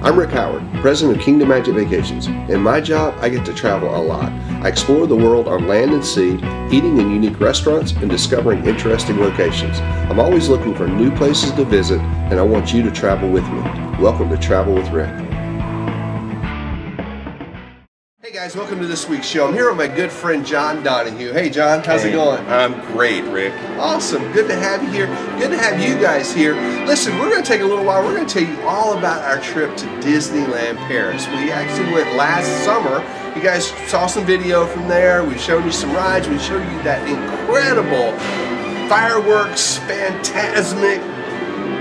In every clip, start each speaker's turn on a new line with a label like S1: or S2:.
S1: I'm Rick Howard, president of Kingdom Magic Vacations. In my job, I get to travel a lot. I explore the world on land and sea, eating in unique restaurants and discovering interesting locations. I'm always looking for new places to visit, and I want you to travel with me. Welcome to Travel with Rick. Hey guys, welcome to this week's show. I'm here with my good friend John Donahue. Hey John, how's it going?
S2: I'm great, Rick.
S1: Awesome. Good to have you here. Good to have you guys here. Listen, we're going to take a little while. We're going to tell you all about our trip to Disneyland Paris. We actually went last summer. You guys saw some video from there. We showed you some rides. We showed you that incredible fireworks, phantasmic,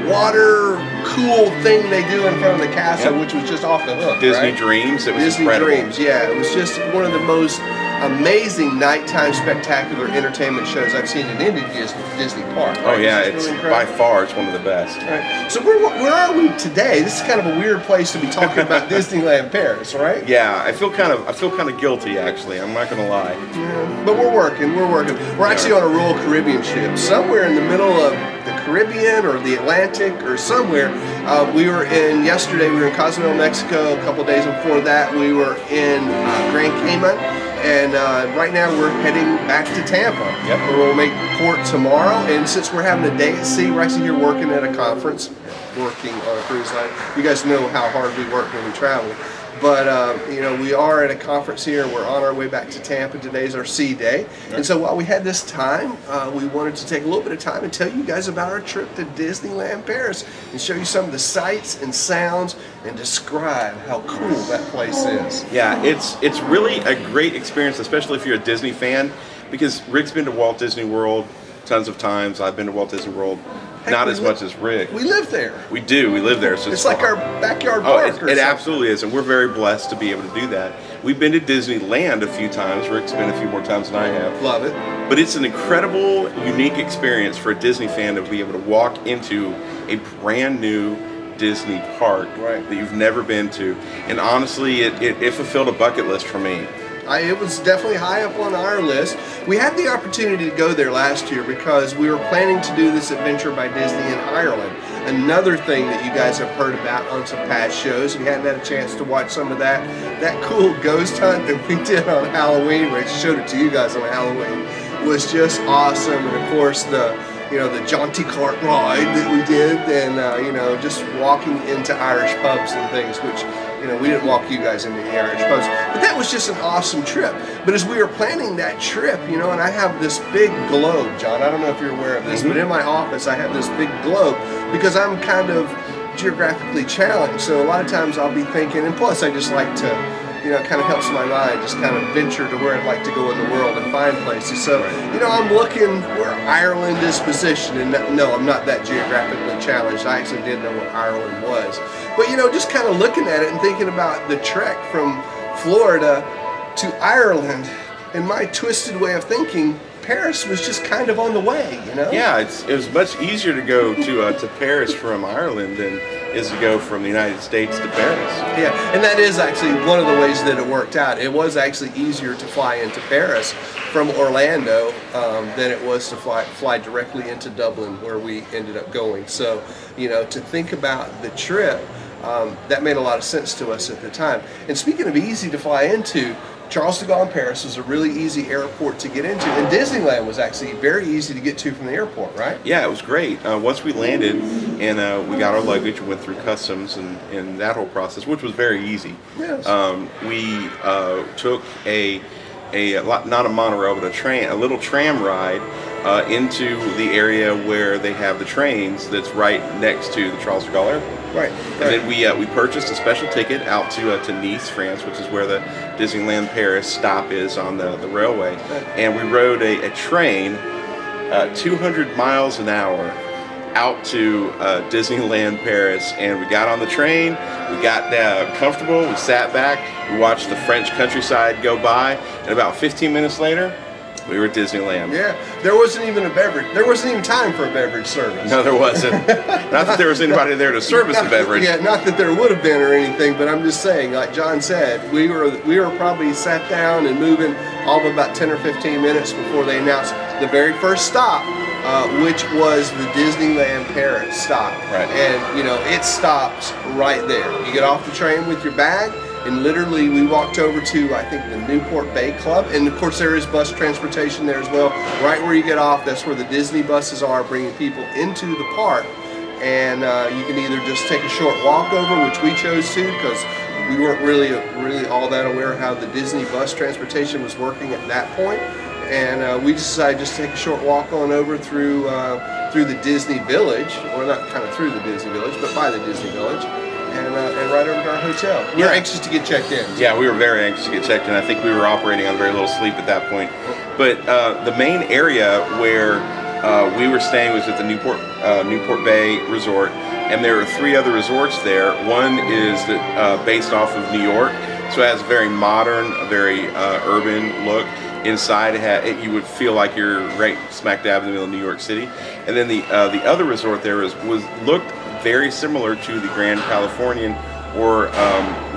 S1: water cool thing they do in front of the castle, which was just off the hook.
S2: Disney
S1: right?
S2: Dreams. It was
S1: Disney
S2: incredible.
S1: Dreams, yeah. It was just one of the most amazing nighttime spectacular entertainment shows I've seen in any Disney park. Right?
S2: Oh yeah,
S1: it's
S2: really by far it's one of the best.
S1: Right. So where are we today? This is kind of a weird place to be talking about Disneyland Paris, right?
S2: Yeah, I feel kind of guilty actually. I'm not gonna lie.
S1: Yeah, but we're working. We're actually on a Royal Caribbean ship, somewhere in the middle of the Caribbean or the Atlantic or somewhere. Yesterday we were in Cozumel, Mexico. A couple days before that we were in Grand Cayman. And right now we're heading back to Tampa.
S2: Yep.
S1: Where we'll make port tomorrow. And since we're having a day at sea, we're actually here working at a conference, working on a cruise line. You guys know how hard we work when we travel. But you know, we are at a conference here. We're on our way back to Tampa. Today's our sea day. Yep. And so while we had this time, we wanted to take a little bit of time and tell you guys about our trip to Disneyland Paris and show you some of the sights and sounds and describe how cool that place is.
S2: Yeah, it's really a great experience, especially if you're a Disney fan, because Rick's been to Walt Disney World tons of times. I've been to Walt Disney World. Heck, not as much as Rick.
S1: We live there.
S2: We do. We live there. So
S1: it's like our backyard park.
S2: It absolutely is, and we're very blessed to be able to do that. We've been to Disneyland a few times. Rick's been a few more times than I have.
S1: Love it.
S2: But it's an incredible, unique experience for a Disney fan to be able to walk into a brand new Disney park that you've never been to. And honestly, it fulfilled a bucket list for me.
S1: It was definitely high up on our list. We had the opportunity to go there last year because we were planning to do this adventure by Disney in Ireland. Another thing that you guys have heard about on some past shows. We hadn't had a chance to watch some of that. That cool ghost hunt that we did on Halloween, where I showed it to you guys on Halloween, was just awesome. And of course the jaunty cart ride that we did, and you know, just walking into Irish pubs and things, which, you know, we didn't walk you guys into the Irish pubs, but that was just an awesome trip. But as we were planning that trip, you know, and I have this big globe, John, I don't know if you're aware of this, but in my office I have this big globe because I'm kind of geographically challenged, so a lot of times I'll be thinking, and plus I just like to, you know, it kind of helps my mind just kind of venture to where I'd like to go in the world and find places. So, you know, I'm looking where Ireland is positioned, and no, I'm not that geographically challenged. I actually didn't know what Ireland was. But, you know, just kind of looking at it and thinking about the trek from Florida to Ireland, in my twisted way of thinking, Paris was just kind of on the way, you know?
S2: Yeah, it was much easier to go to Paris from Ireland than is to go from the United States to Paris.
S1: Yeah, and that is actually one of the ways that it worked out. It was actually easier to fly into Paris from Orlando than it was to fly directly into Dublin, where we ended up going. So, you know, to think about the trip, that made a lot of sense to us at the time. And speaking of easy to fly into, Charles de Gaulle in Paris was a really easy airport to get into, and Disneyland was actually very easy to get to from the airport, right?
S2: Yeah, it was great. Once we landed and we got our luggage and went through customs and that whole process, which was very easy.
S1: Yes.
S2: We took not a monorail, but a little tram ride into the area where they have the trains that's right next to the Charles de Gaulle Airport.
S1: Right.
S2: And then we purchased a special ticket out to Nice, France, which is where the Disneyland Paris stop is on the railway. And we rode a train 200 miles an hour out to Disneyland Paris, and we got on the train, we got comfortable, we sat back, we watched the French countryside go by, and about 15 minutes later, we were at Disneyland.
S1: Yeah, there wasn't even time for a beverage service.
S2: No, there wasn't. Not that there was anybody there to service a beverage.
S1: Yeah, not that there would have been or anything, but I'm just saying, like John said, we were probably sat down and moving all of about 10 or 15 minutes before they announced the very first stop which was the Disneyland Paris stop.
S2: Right.
S1: And, you know, it stops right there. You get off the train with your bag, and literally we walked over to, I think, the Newport Bay Club. And, of course, there is bus transportation there as well. Right where you get off, that's where the Disney buses are, bringing people into the park. And you can either just take a short walk over, which we chose to, because we weren't really all that aware how the Disney bus transportation was working at that point. And we decided just to take a short walk on over through the Disney Village, or not kind of through the Disney Village, but by the Disney Village, and right over to our hotel. We were anxious to get checked in.
S2: Yeah, we were very anxious to get checked in. I think we were operating on very little sleep at that point. But the main area where we were staying was at the Newport Bay Resort, and there are 3 other resorts there. One is based off of New York, so it has a very modern, a very urban look. Inside, you would feel like you're right smack dab in the middle of New York City. And then the other resort there looked very similar to the Grand Californian or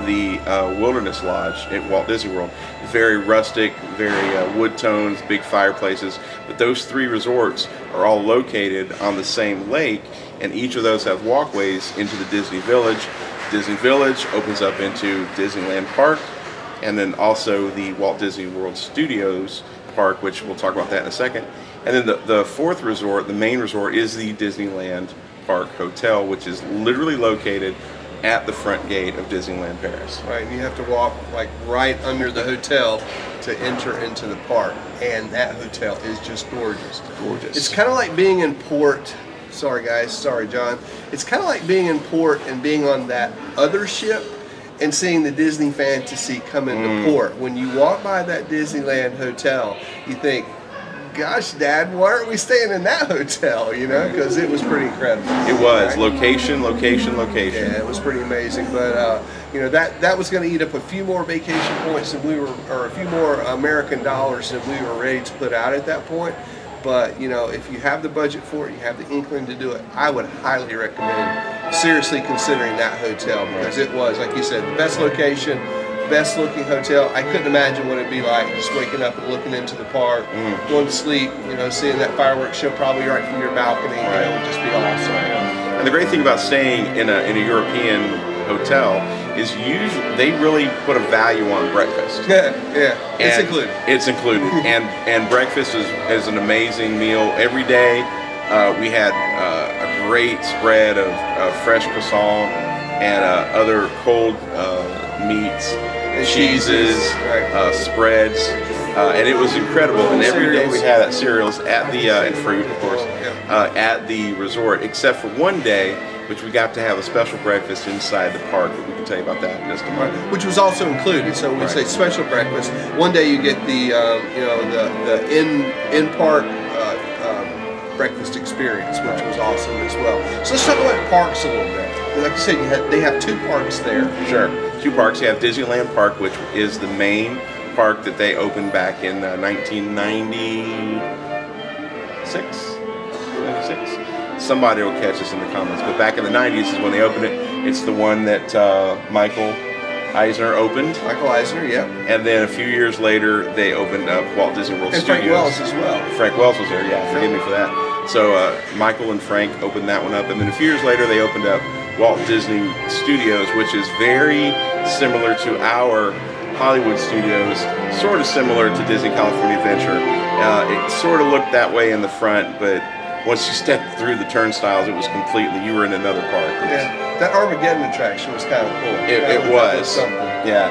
S2: the Wilderness Lodge at Walt Disney World. Very rustic, very wood tones, big fireplaces. But those 3 resorts are all located on the same lake, and each of those have walkways into the Disney Village. Disney Village opens up into Disneyland Park, and then also the Walt Disney World Studios Park, which we'll talk about that in a second. And then the 4th resort, the main resort, is the Disneyland Park Hotel, which is literally located at the front gate of Disneyland Paris.
S1: Right, and you have to walk like right under the hotel to enter into the park, and that hotel is just gorgeous.
S2: Gorgeous.
S1: It's kind of like being in port. Sorry guys, sorry John. It's kind of like being in port and being on that other ship and seeing the Disney Fantasy come into port. When you walk by that Disneyland hotel, you think, gosh, Dad, why aren't we staying in that hotel? You know, because it was pretty incredible.
S2: It was. Right? Location, location, location.
S1: Yeah, it was pretty amazing. But, you know, that was going to eat up a few more vacation points than or a few more American dollars than we were ready to put out at that point. But, you know, if you have the budget for it, you have the inkling to do it, I would highly recommend seriously considering that hotel, because it was, like you said, the best location, best looking hotel. I couldn't imagine what it'd be like just waking up and looking into the park, going to sleep, you know, seeing that fireworks show probably right from your balcony. You know, it would just be awesome.
S2: And the great thing about staying in a European hotel is usually they really put a value on breakfast.
S1: Yeah, it's included.
S2: It's included, and breakfast is an amazing meal every day. We had a great spread of fresh croissant and other cold meats, and cheeses, spreads, and it was incredible. And every day we had cereals at the and fruit, of course, at the resort, except for one day, which we got to have a special breakfast inside the park. But we can tell you about that in just a moment.
S1: Which was also included. So when we say special breakfast, one day you get the you know, the in park breakfast experience, which was awesome as well. So let's talk about parks a little bit. Like I said, they have 2 parks there.
S2: Sure, 2 parks. You have Disneyland Park, which is the main park that they opened back in 1996. Somebody will catch us in the comments, but back in the 90s is when they opened it. It's the one that Michael Eisner opened.
S1: Michael Eisner, yeah.
S2: And then a few years later, they opened up Walt Disney World Studios.
S1: And Frank Wells as well.
S2: Frank Wells was there, yeah. Forgive me for that. So Michael and Frank opened that one up, and then a few years later, they opened up Walt Disney Studios, which is very similar to our Hollywood Studios, sort of similar to Disney California Adventure. It sort of looked that way in the front, but once you stepped through the turnstiles, it was completely, you were in another park.
S1: Yeah, that Armageddon attraction was kind of cool.
S2: It was. Something. Yeah.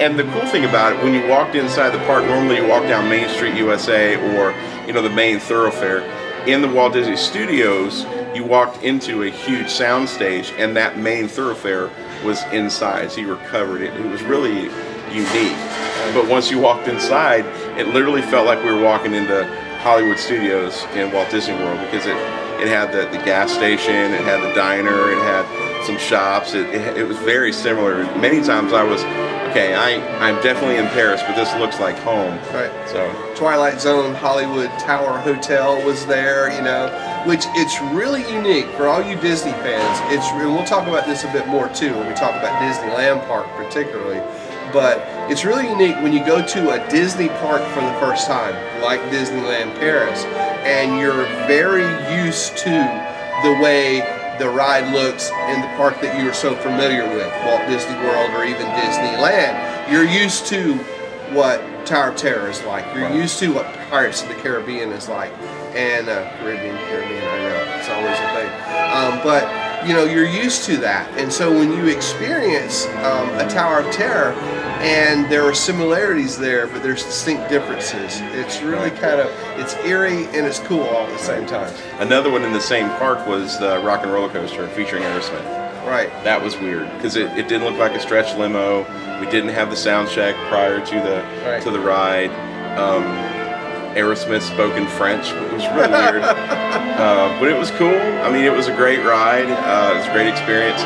S2: And the cool thing about it, when you walked inside the park, normally you walk down Main Street USA or, you know, the main thoroughfare. In the Walt Disney Studios, you walked into a huge sound stage, and that main thoroughfare was inside, so you were covered. It was really unique. But once you walked inside, it literally felt like we were walking into Hollywood Studios in Walt Disney World, because it had the gas station, it had the diner, it had some shops. It was very similar. Many times I was, okay, I'm definitely in Paris, but this looks like home.
S1: Right.
S2: So
S1: Twilight Zone Hollywood Tower Hotel was there, you know, which it's really unique for all you Disney fans. And we'll talk about this a bit more too when we talk about Disneyland Park particularly. but it's really unique when you go to a Disney park for the first time, like Disneyland Paris, and you're very used to the way the ride looks in the park that you're so familiar with, Walt Disney World or even Disneyland. You're used to what Tower of Terror is like. You're used to what Pirates of the Caribbean is like. And Caribbean, I know, it's always a thing. But, you know, you're used to that. And so when you experience a Tower of Terror, and there are similarities there, but there's distinct differences. It's really kind of, it's eerie and it's cool all at the same time.
S2: Another one in the same park was the Rock and Roller Coaster featuring Aerosmith.
S1: Right.
S2: That was weird because it didn't look like a stretch limo. We didn't have the sound check prior to the ride. Aerosmith spoke in French. It was really weird, but it was cool. I mean, it was a great ride. It was a great experience.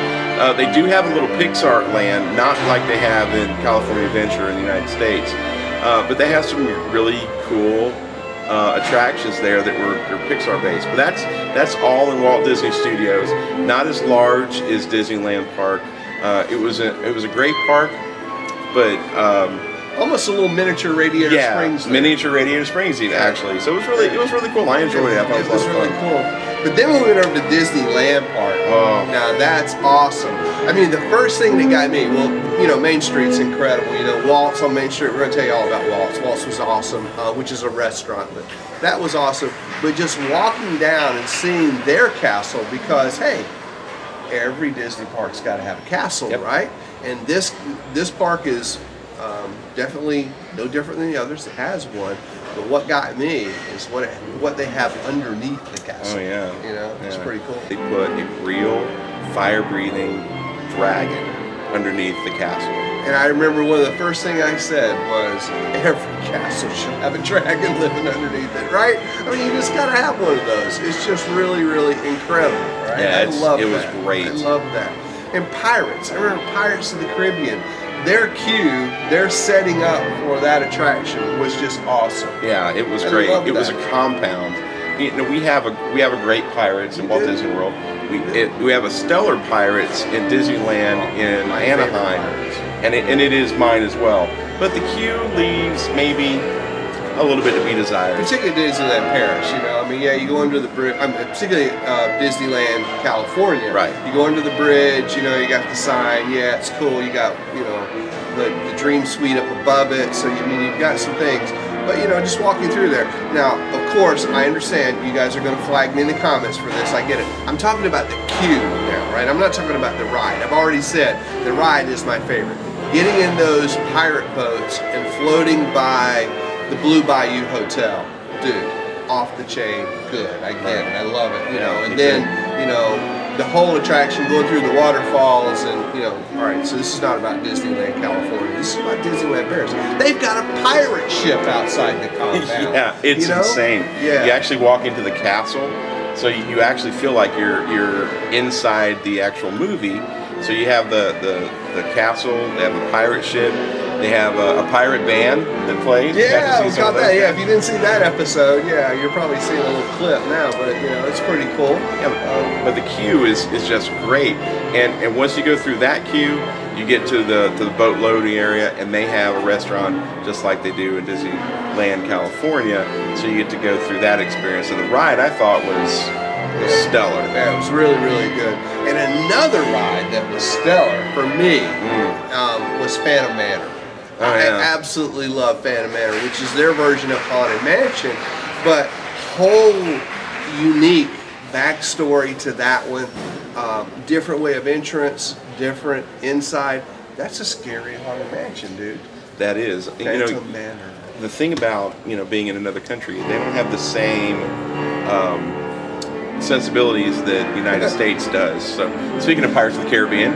S2: They do have a little Pixar land, not like they have in California Adventure in the United States, but they have some really cool attractions there that were Pixar based. But that's all in Walt Disney Studios. Not as large as Disneyland Park. It was a great park, but
S1: almost a little miniature Radiator Springs.
S2: Yeah, miniature Radiator Springs actually. So it was really cool. I enjoyed it. I thought
S1: it was really cool. But then we went over to Disneyland Park.
S2: Oh.
S1: Now that's awesome. I mean, the first thing that got me, well, you know, Main Street's incredible. You know, Walt's on Main Street. We're going to tell you all about Walt's. Walt's was awesome, which is a restaurant, but that was awesome. But just walking down and seeing their castle, because hey, every Disney park's got to have a castle, right? And this park is definitely no different than the others. It has one, but what got me is what they have underneath the castle.
S2: Oh yeah,
S1: you know, it's pretty cool.
S2: They put a real fire-breathing dragon underneath the castle.
S1: And I remember one of the first things I said was, every castle should have a dragon living underneath it, right? I mean, you just gotta have one of those. It's just really, really incredible, right?
S2: Yeah,
S1: I love that.
S2: It was great.
S1: I love that. And Pirates, I remember Pirates of the Caribbean. Their queue, their setting up for that attraction was just awesome.
S2: Yeah, it was great. It was a compound. You know, we have a great Pirates in Walt Disney World. We have a stellar Pirates in Disneyland in Anaheim, and it is mine as well. But the queue leaves maybe a little bit to be desired.
S1: Particularly Disneyland Paris, you know. I mean, yeah, you go under the bridge. Particularly Disneyland California.
S2: Right.
S1: You go under the bridge. You know, you got the sign. Yeah, it's cool. You got, you know, the Dream Suite up above it. So I mean, you've got some things. But you know, just walking through there. Now, of course, I understand you guys are going to flag me in the comments for this. I get it. I'm talking about the queue now, right? I'm not talking about the ride. I've already said the ride is my favorite. Getting in those pirate boats and floating by the Blue Bayou Hotel, dude, off the chain, good. I get it. I love it. You know, and then you know the whole attraction going through the waterfalls, and you know, all right. So this is not about Disneyland California. This is about Disneyland Paris. They've got a pirate ship outside the compound.
S2: Yeah, it's insane. Yeah, you actually walk into the castle, so you actually feel like you're inside the actual movie. So you have the castle. They have a pirate ship. They have a pirate band that plays.
S1: Yeah, we got that. Yeah, if you didn't see that episode, yeah, you're probably seeing a little clip now, but you know, it's pretty cool.
S2: Yeah, but the queue is just great. And once you go through that queue, you get to the boat loading area, and they have a restaurant just like they do in Disneyland California. So you get to go through that experience. And the ride I thought was stellar.
S1: Yeah, it was really, really good. And another ride that was stellar for me was Phantom Manor. I absolutely love Phantom Manor, which is their version of Haunted Mansion, but whole unique backstory to that one, different way of entrance, different inside. That's a scary Haunted Mansion, dude.
S2: That is.
S1: Phantom Manor.
S2: The thing about being in another country, they don't have the same sensibilities that the United States does. So speaking of Pirates of the Caribbean.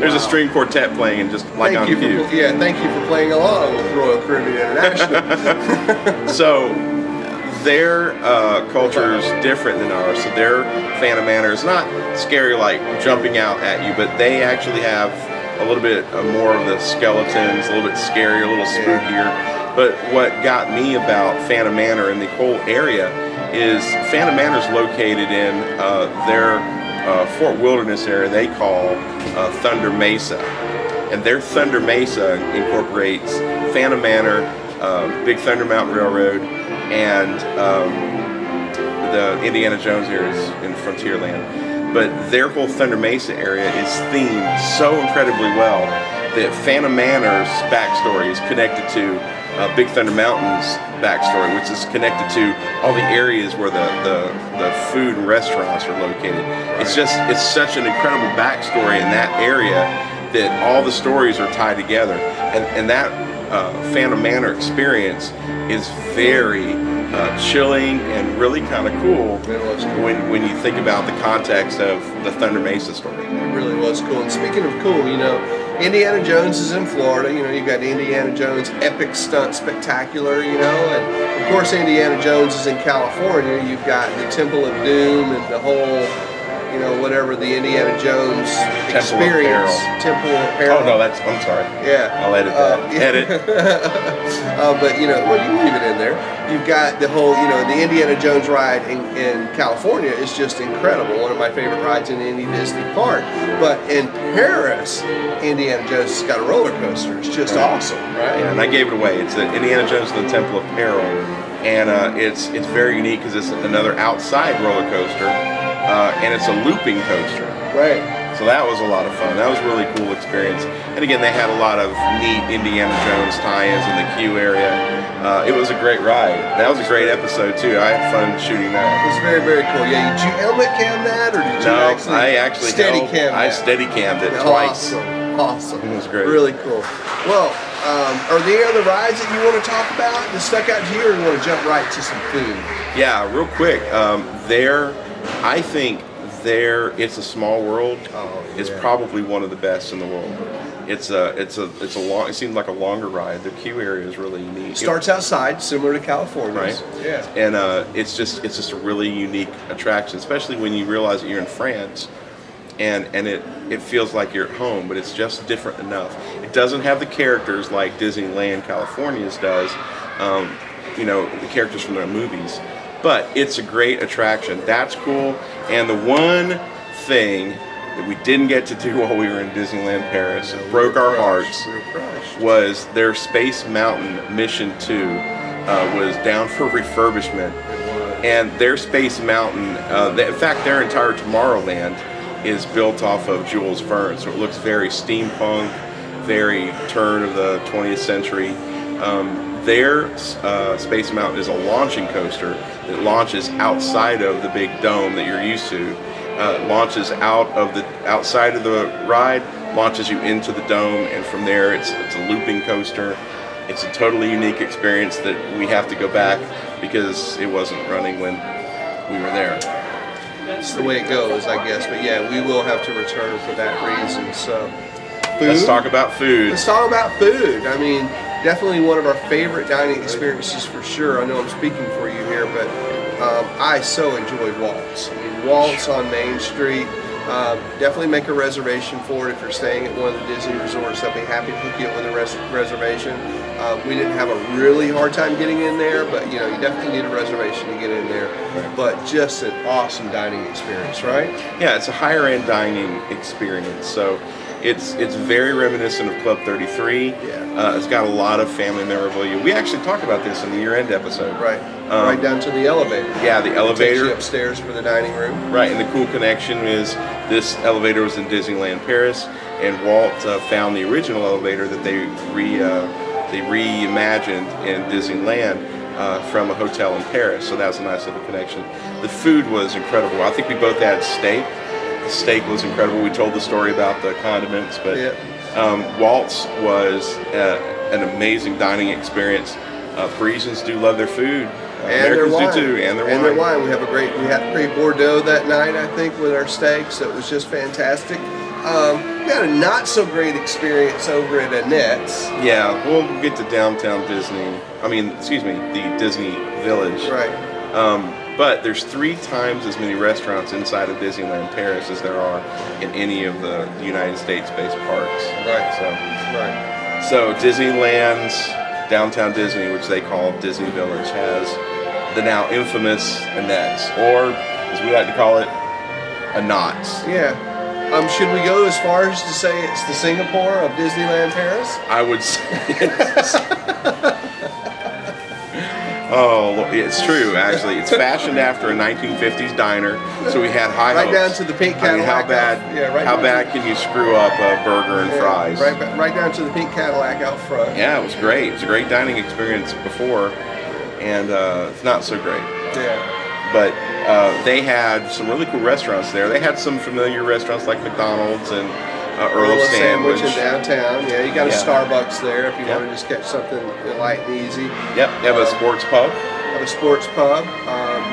S2: There's a string quartet playing, and just like on cue.
S1: Yeah, thank you for playing along with Royal Caribbean International.
S2: So their culture is different than ours. So their Phantom Manor is not scary like jumping out at you, but they actually have a little bit more of the skeletons, a little bit scarier, a little spookier. But what got me about Phantom Manor and the whole area is Phantom Manor is located in their Fort Wilderness area they call Thunder Mesa, and their Thunder Mesa incorporates Phantom Manor, Big Thunder Mountain Railroad, and the Indiana Jones areas in Frontierland. But their whole Thunder Mesa area is themed so incredibly well that Phantom Manor's backstory is connected to Big Thunder Mountain's backstory, which is connected to all the areas where the food and restaurants are located. Right. It's such an incredible backstory in that area that all the stories are tied together, and that Phantom Manor experience is very chilling and really kind of cool when you think about the context of the Thunder Mesa story.
S1: It really was cool. And speaking of cool, you know, Indiana Jones is in Florida. You know, you've got Indiana Jones Epic Stunt Spectacular, you know, and of course Indiana Jones is in California. You've got the Temple of Doom and the whole, you know, whatever the Indiana Jones experience. Temple of Peril.
S2: Oh no, I'm sorry.
S1: Yeah.
S2: I'll edit that. Edit.
S1: But you know, well, you can leave it in there. You've got the whole, you know, the Indiana Jones ride in California is just incredible. One of my favorite rides in any Disney park. But in Paris, Indiana Jones has got a roller coaster. It's just awesome, right?
S2: Yeah, and I gave it away. It's the Indiana Jones and the Temple of Peril, and it's very unique because it's another outside roller coaster, and it's a looping coaster.
S1: Right.
S2: So that was a lot of fun. That was a really cool experience. And again, they had a lot of neat Indiana Jones tie-ins in the queue area. It was a great ride. That was a great episode too. I had fun shooting that.
S1: It was very, very cool. Yeah, did you helmet cam that, or did you actually steady cam that?
S2: I steady cammed it twice.
S1: Awesome.
S2: It was great.
S1: Really cool. Well, are there any other rides that you want to talk about that stuck out to you, or you want to jump right to some food?
S2: Yeah, real quick. I think It's a Small World is probably one of the best in the world. It's a long. It seems like a longer ride. The queue area is really neat.
S1: Starts outside, similar to California.
S2: Right.
S1: Yeah.
S2: And it's just a really unique attraction, especially when you realize that you're in France, and it feels like you're at home, but it's just different enough. It doesn't have the characters like Disneyland California's does. You know, the characters from the movies. But it's a great attraction. That's cool. And the one thing that we didn't get to do while we were in Disneyland Paris, it broke our hearts, was their Space Mountain Mission 2 was down for refurbishment. And their Space Mountain, in fact, their entire Tomorrowland is built off of Jules Verne. So it looks very steampunk, very turn of the 20th century. Their Space Mountain is a launching coaster that launches outside of the big dome that you're used to. Launches outside of the ride, launches you into the dome, and from there it's a looping coaster. It's a totally unique experience that we have to go back because it wasn't running when we were there.
S1: That's the way it goes, I guess. But yeah, we will have to return for that reason. So, food?
S2: Let's talk about food.
S1: Let's talk about food. I mean, definitely one of our favorite dining experiences for sure. I know I'm speaking for you here, but I so enjoyed Walt's. I mean, Walt's on Main Street. Definitely make a reservation for it if you're staying at one of the Disney resorts. I'll be happy to hook you up with a reservation. We didn't have a really hard time getting in there, but you know, you definitely need a reservation to get in there. Right. But just an awesome dining experience, right?
S2: Yeah, it's a higher end dining experience. So it's very reminiscent of Club 33.
S1: Yeah.
S2: It's got a lot of family memorabilia. We actually talked about this in the year-end episode.
S1: Right. Right down to the elevator.
S2: Yeah, the elevator.
S1: It takes you upstairs for the dining room.
S2: Right, and the cool connection is this elevator was in Disneyland Paris, and Walt found the original elevator that they reimagined in Disneyland from a hotel in Paris. So that was a nice little connection. The food was incredible. I think we both had steak. The steak was incredible. We told the story about the condiments, but Walt's was an amazing dining experience. Parisians do love their food. Americans do too, and their wine.
S1: We had great Bordeaux that night, I think, with our steaks. So it was just fantastic. We had a not so great experience over at Annette's.
S2: Yeah, we'll get to downtown Disney. The Disney Village.
S1: Right.
S2: But there's 3 times as many restaurants inside of Disneyland Paris as there are in any of the United States-based parks.
S1: Right.
S2: So Disneyland's Downtown Disney, which they call Disney Village, has the now infamous Annette's, or as we like to call it, a Knott's.
S1: Yeah. Should we go as far as to say it's the Singapore of Disneyland Paris?
S2: I would say it's, oh, it's true, actually. It's fashioned after a 1950s diner, so we had high hopes.
S1: Right down to the pink Cadillac.
S2: I mean, how bad can you screw up a burger and fries?
S1: Right down to the pink Cadillac out front.
S2: Yeah, it was great. It was a great dining experience before, and it's not so great.
S1: Yeah.
S2: But they had some really cool restaurants there. They had some familiar restaurants like McDonald's and Earl of Sandwich
S1: in downtown. Yeah, you got a Starbucks there if you want to just catch something light and easy.
S2: Yep, you have a sports pub.
S1: Have a sports pub.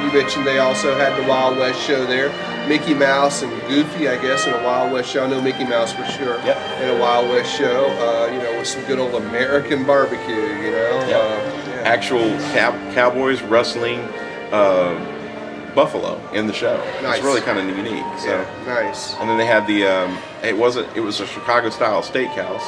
S1: You mentioned they also had the Wild West show there. Mickey Mouse and Goofy, I guess, in a Wild West show. I know Mickey Mouse for sure.
S2: Yep.
S1: In a Wild West show, you know, with some good old American barbecue. You know,
S2: yep. Actual cowboys wrestling. Buffalo in the show.
S1: Nice.
S2: It's really kind of unique. So.
S1: Yeah, nice.
S2: And then they had the it was a Chicago style steakhouse,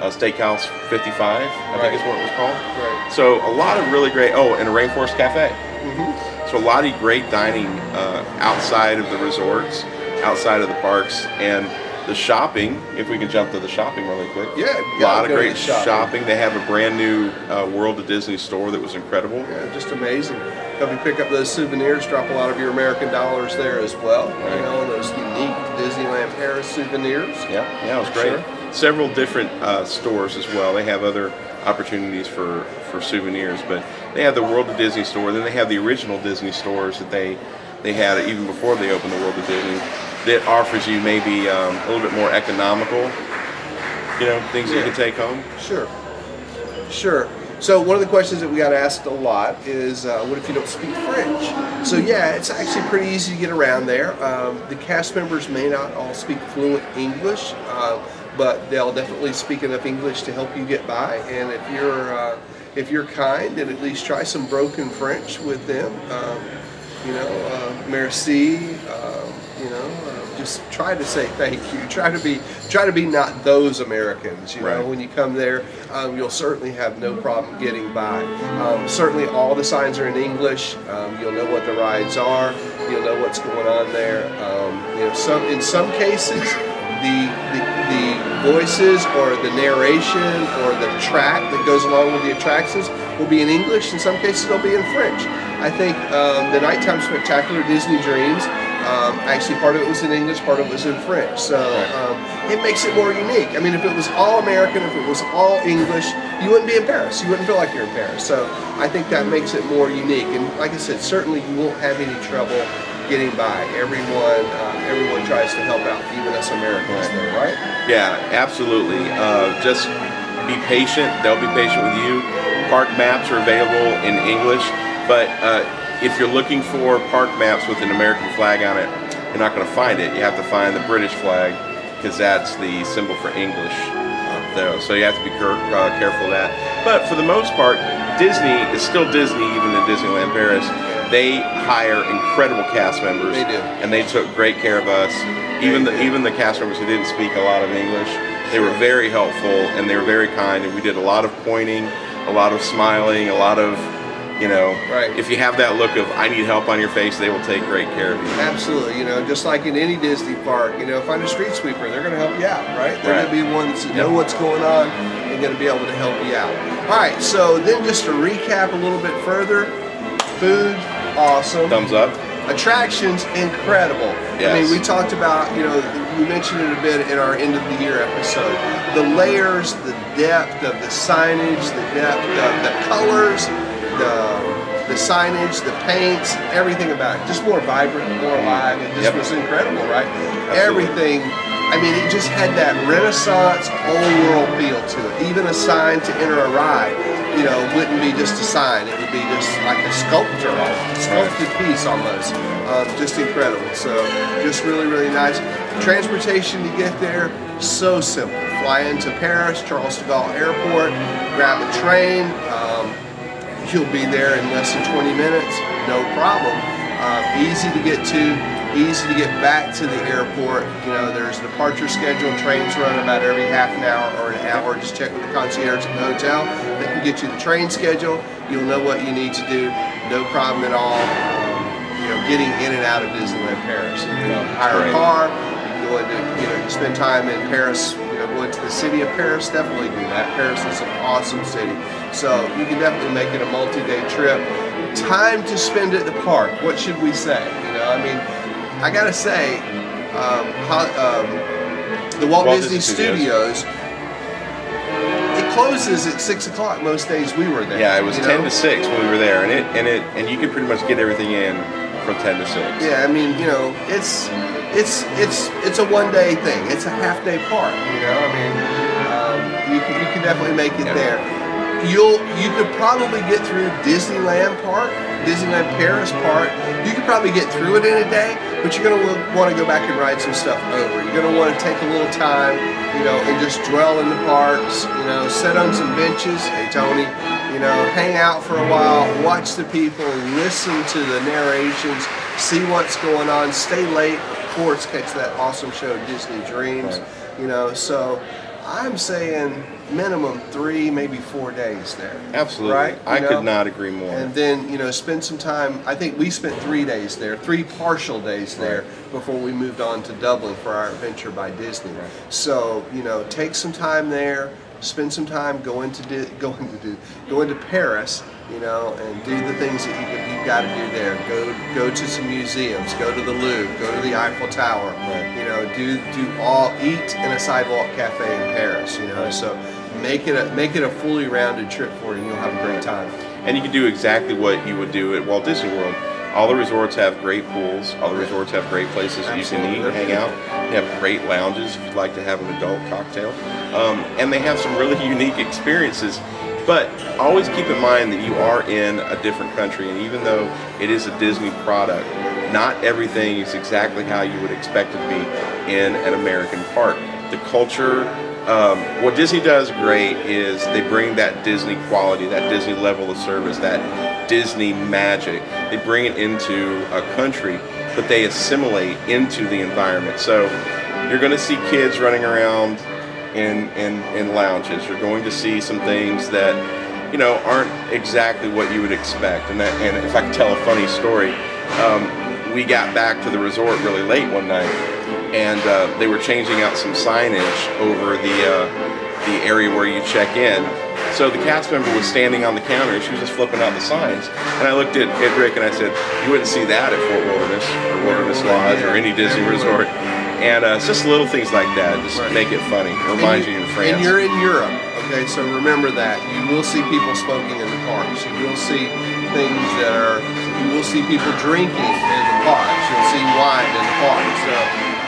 S2: Steakhouse 55, I think is what it was called.
S1: Right.
S2: So a lot of really great. Oh, and a Rainforest Cafe.
S1: Mm-hmm.
S2: So a lot of great dining outside of the resorts, outside of the parks, and the shopping. If we can jump to the shopping really quick.
S1: Yeah,
S2: a lot of great shopping. They have a brand new World of Disney store that was incredible.
S1: Yeah, just amazing. Help you pick up those souvenirs, drop a lot of your American dollars there as well. Right. You know, those unique Disneyland Paris souvenirs.
S2: Yeah, it was great. Sure. Several different stores as well. They have other opportunities for souvenirs, but they have the World of Disney store. Then they have the original Disney stores that they had even before they opened the World of Disney. That offers you maybe a little bit more economical, you know, things that you can take home.
S1: Sure. So one of the questions that we got asked a lot is, what if you don't speak French? So yeah, it's actually pretty easy to get around there. The cast members may not all speak fluent English, but they'll definitely speak enough English to help you get by. And if you're kind, then at least try some broken French with them. You know, merci. You know, just try to say thank you. Try to be not those Americans. You know, when you come there, you'll certainly have no problem getting by. Certainly, all the signs are in English. You'll know what the rides are. You'll know what's going on there. You know, in some cases, the voices or the narration or the track that goes along with the attractions will be in English. In some cases, they'll be in French. I think the Nighttime Spectacular Disney Dreams. Actually, part of it was in English, part of it was in French. So it makes it more unique. I mean, if it was all American, if it was all English, you wouldn't be in Paris. You wouldn't feel like you're in Paris. So I think that makes it more unique. And like I said, certainly you won't have any trouble getting by. Everyone tries to help out, even us Americans there, right?
S2: Yeah, absolutely. Just be patient. They'll be patient with you. Park maps are available in English, but if you're looking for park maps with an American flag on it, you're not going to find it. You have to find the British flag because that's the symbol for English, though. So you have to be careful of that. But for the most part, Disney is still Disney, even in Disneyland Paris. They hire incredible cast members.
S1: They do.
S2: And they took great care of us. Even the cast members who didn't speak a lot of English, they were very helpful and they were very kind. And we did a lot of pointing, a lot of smiling, a lot of, you know, if you have that look of I need help on your face, they will take great care of you.
S1: Absolutely. You know, just like in any Disney park, you know, find a street sweeper, they're going to help you out, right? They're going to be ones that know what's going on and going to be able to help you out. All right, so then just to recap a little bit further, food, awesome.
S2: Thumbs up.
S1: Attractions, incredible.
S2: Yes.
S1: I mean, we talked about, you know, we mentioned it a bit in our end of the year episode. The layers, the depth of the signage, the depth of the colors, the signage, the paints, everything about it. Just more vibrant, more alive. It just was incredible, right?
S2: Absolutely.
S1: Everything. I mean, it just had that Renaissance, old world feel to it. Even a sign to enter a ride, you know, wouldn't be just a sign. It would be just like a sculpture, a sculpted piece almost. Just incredible. So, just really, really nice. Transportation to get there, so simple. Fly into Paris, Charles de Gaulle Airport, grab a train. You'll be there in less than 20 minutes, no problem. Easy to get to, easy to get back to the airport. You know, there's a departure schedule. Trains run about every half an hour or an hour. Just check with the concierge at the hotel. They can get you the train schedule. You'll know what you need to do. No problem at all. You know, getting in and out of Disneyland Paris. You can hire a car. You can going to, you spend time in Paris, going to the city of Paris, definitely do that. Paris is an awesome city. So you can definitely make it a multi-day trip. Time to spend at the park. What should we say? I mean, I gotta say, the Walt Disney Studios, it closes at 6 o'clock most days we were there.
S2: Yeah, it was 10 to 6 when we were there, and you could pretty much get everything in from 10 to 6.
S1: Yeah, I mean, it's a one-day thing. It's a half-day park. I mean, you can definitely make it there. You could probably get through Disneyland Park, Disneyland Paris Park. You could probably get through it in a day, but you're going to want to go back and ride some stuff over. You're going to want to take a little time, and just dwell in the parks, sit on some benches. Hey, Tony, hang out for a while, watch the people, listen to the narrations, see what's going on, stay late, of course, catch that awesome show, Disney Dreams, so I'm saying minimum 3, maybe 4 days there.
S2: Absolutely.
S1: Right?
S2: I could not agree more.
S1: And then, spend some time. I think we spent 3 days there, 3 partial days there before we moved on to Dublin for our adventure by Disney.
S2: Right.
S1: So, take some time there, spend some time going to Paris, and do the things that you've got to do there. Go to some museums, go to the Louvre, go to the Eiffel Tower.
S2: Right.
S1: Eat in a sidewalk cafe in Paris. So make it a fully rounded trip for you, and you'll have a great time.
S2: And you can do exactly what you would do at Walt Disney World. All the resorts have great pools. All the resorts have great places that you can eat and hang out. They have great lounges if you'd like to have an adult cocktail. And they have some really unique experiences. But always keep in mind that you are in a different country, and even though it is a Disney product, not everything is exactly how you would expect it to be in an American park. The culture, what Disney does great is they bring that Disney quality, that Disney level of service, that Disney magic. They bring it into a country, but they assimilate into the environment. So you're going to see kids running around in lounges. You're going to see some things that aren't exactly what you would expect. And if I can tell a funny story, we got back to the resort really late one night, and they were changing out some signage over the area where you check in. So the cast member was standing on the counter, and she was just flipping out the signs. And I looked at Rick and I said, "You wouldn't see that at Fort Wilderness or Wilderness Lodge or any Disney resort." And it's just little things like that. Just make it funny. Remind you in France.
S1: And you're in Europe, okay? So remember that. You will see people smoking in the parks. You will see things you will see people drinking in the parks. You'll see wine in the parks. So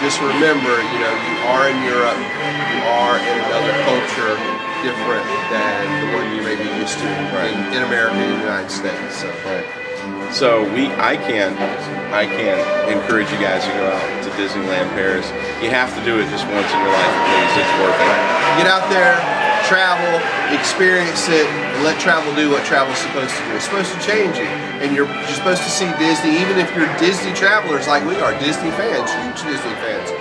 S1: just remember, you are in Europe. You are in another culture different than the one you may be used to in America and the United States.
S2: So I can encourage you guys to go out to Disneyland Paris. You have to do it just once in your life, please. It's worth it.
S1: Get out there, travel, experience it, and let travel do what travel's supposed to do. It's supposed to change you, and you're supposed to see Disney. Even if you're Disney travelers like we are, Disney fans, huge Disney fans.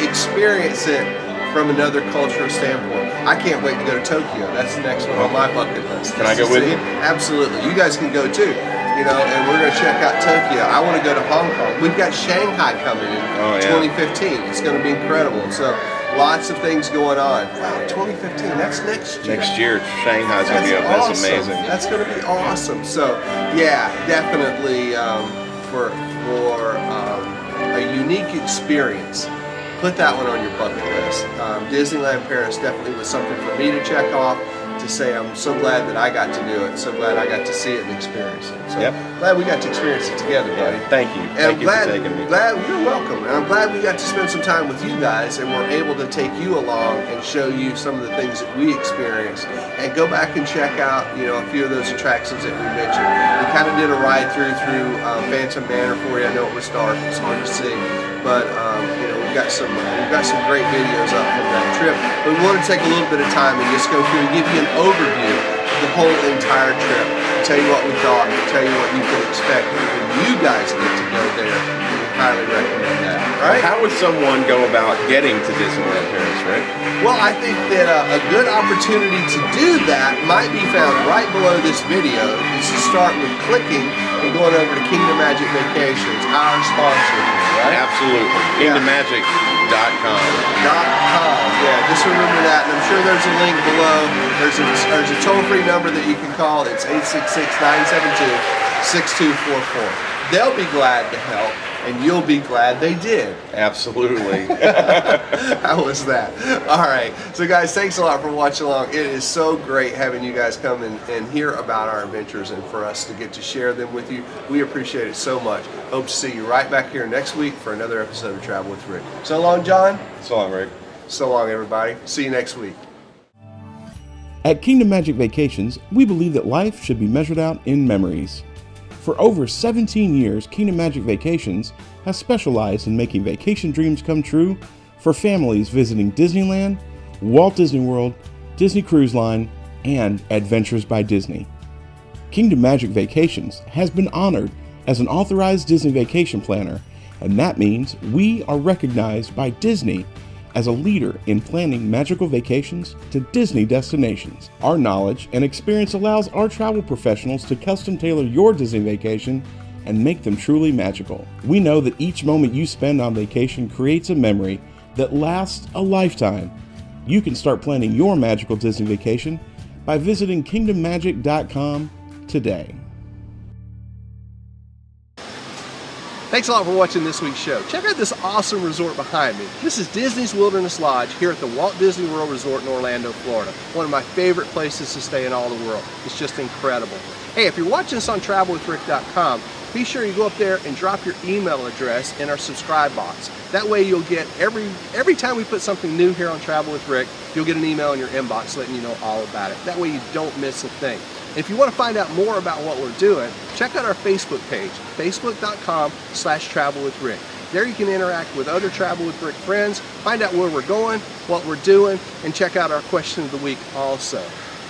S1: Experience it from another cultural standpoint. I can't wait to go to Tokyo. That's the next one on my bucket list.
S2: Can I go with you?
S1: Absolutely. You guys can go too. And we're going to check out Tokyo. I want to go to Hong Kong. We've got Shanghai coming in 2015. It's going to be incredible. So lots of things going on. Wow, 2015. That's next year.
S2: Next year, Shanghai's going to be up. That's
S1: awesome.
S2: amazing.
S1: That's going to be awesome. So yeah, definitely for a unique experience. Put that one on your bucket list. Disneyland Paris definitely was something for me to check off, to say I'm so glad that I got to do it, so glad I got to see it and experience it. So glad we got to experience it together, buddy.
S2: Thank you.
S1: And
S2: Thank you for taking me.
S1: You're welcome. And I'm glad we got to spend some time with you guys, and we're able to take you along and show you some of the things that we experienced, and go back and check out a few of those attractions that we mentioned. We kind of did a ride through Phantom Manor for you. I know it was dark, it's hard to see, but we've got some great videos up from that trip. But we want to take a little bit of time and just go through and give you an overview of the whole entire trip. Tell you what we thought, tell you what you can expect when you guys get to go there. We highly recommend that. Right?
S2: How would someone go about getting to Disneyland Paris, right?
S1: Well, I think that a good opportunity to do that might be found right below this video. Is to start with clicking and going over to Kingdom Magic Vacations, our sponsor here, right?
S2: Absolutely. KingdomMagic.com.
S1: Yeah, just remember that, and I'm sure there's a link below. There's a toll-free number that you can call. It's 866-972-6244. They'll be glad to help, and you'll be glad they did.
S2: Absolutely.
S1: How was that? All right. So guys, thanks a lot for watching along. It is so great having you guys come and hear about our adventures and for us to get to share them with you. We appreciate it so much. Hope to see you right back here next week for another episode of Travel with Rick. So long, John.
S2: So long, Rick.
S1: So long, everybody. See you next week.
S3: At Kingdom Magic Vacations, we believe that life should be measured out in memories. For over 17 years, Kingdom Magic Vacations has specialized in making vacation dreams come true for families visiting Disneyland, Walt Disney World, Disney Cruise Line, and Adventures by Disney. Kingdom Magic Vacations has been honored as an authorized Disney vacation planner, and that means we are recognized by Disney as a leader in planning magical vacations to Disney destinations. Our knowledge and experience allows our travel professionals to custom tailor your Disney vacation and make them truly magical. We know that each moment you spend on vacation creates a memory that lasts a lifetime. You can start planning your magical Disney vacation by visiting KingdomMagic.com today.
S1: Thanks a lot for watching this week's show. Check out this awesome resort behind me. This is Disney's Wilderness Lodge here at the Walt Disney World Resort in Orlando, Florida. One of my favorite places to stay in all the world. It's just incredible. Hey, if you're watching this on travelwithrick.com, be sure you go up there and drop your email address in our subscribe box. That way you'll get every time we put something new here on Travel with Rick, you'll get an email in your inbox letting you know all about it. That way you don't miss a thing. If you want to find out more about what we're doing, check out our Facebook page, facebook.com/travelwithrick. There you can interact with other Travel with Rick friends, find out where we're going, what we're doing, and check out our question of the week also.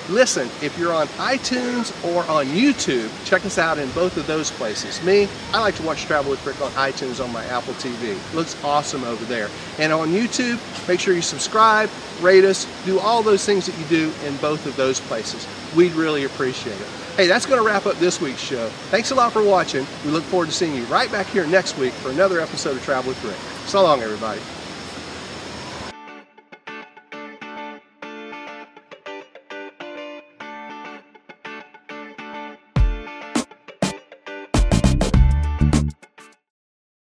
S1: Listen, if you're on iTunes or on YouTube, check us out in both of those places. I like to watch Travel with Rick on iTunes on my Apple TV. It looks awesome over there. And on YouTube, make sure you subscribe, rate us, do all those things that you do in both of those places. We'd really appreciate it. Hey, that's going to wrap up this week's show. Thanks a lot for watching. We look forward to seeing you right back here next week for another episode of Travel with Rick. So long, everybody.